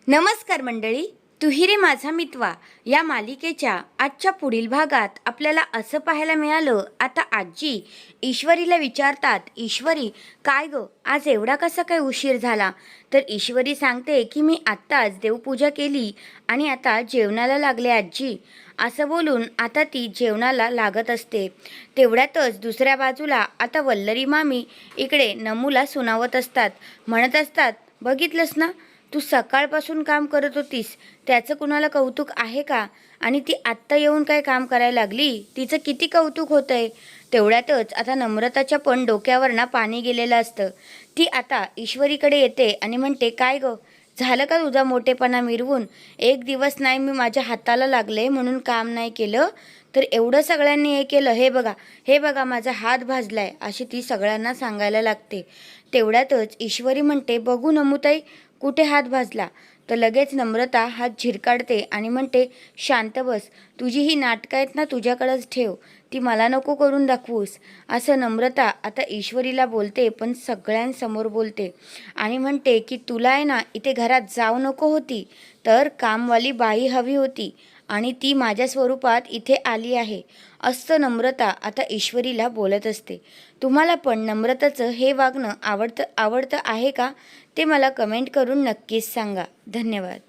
नमस्कार मंडळी, तुहिरे माझा मितवा या मालिकेच्या आजच्या पुढील भागात आपल्याला असं पाहायला मिळालं. आता आजी ईश्वरीला विचारतात, ईश्वरी काय गं, आज एवढा कसा काय उशीर झाला? तर ईश्वरी सांगते की मी आत्ताच देवपूजा केली आणि आता जेवणाला लागले आजी. असं बोलून आता ती जेवणाला लागत असते. तेवढ्यातच दुसऱ्या बाजूला आता वल्लरी मामी इकडे नमूला सुनावत असतात. म्हणत असतात, बघितलंस ना, तू सकाळपासून काम करत होतीस, त्याचं कुणाला कौतुक आहे का? आणि ती आत्ता येऊन काय काम करायला लागली, तिचं किती कौतुक होतंय. तेवढ्यातच आता नम्रताच्या पण डोक्यावर ना पाणी गेलेलं असतं. ती आता ईश्वरीकडे येते आणि म्हणते, काय गं, झालं का तुझा मोठेपणा मिरवून? एक दिवस नाही मी माझ्या हाताला लागले म्हणून काम नाही केलं, तर एवढं सगळ्यांनी हे केलं. हे बघा माझा हात भाजलाय, अशी ती सगळ्यांना सांगायला लागते. तेवढ्यातच ईश्वरी म्हणते, बघू नमुताई, कुठे हात भाजला? तर लगेच नम्रता हात झिरकाडते आणि म्हणते, शांत बस, तुझी ही नाटकं आहेत ना तुझ्याकडंच ठेव, ती मला नको करून दाखवूस. असं नम्रता आता ईश्वरीला बोलते, पण सगळ्यांसमोर बोलते आणि म्हणते की तुला आहे ना इथे घरात जाऊ नको होती, तर कामवाली बाई हवी होती आणि ती माझ्या स्वरूपात इथे आली आहे. असं नम्रता आता ईश्वरीला बोलत असते. तुम्हाला पण नम्रताचं हे वागणं आवडतं आहे का? ते मला कमेंट करून नक्कीच सांगा. धन्यवाद.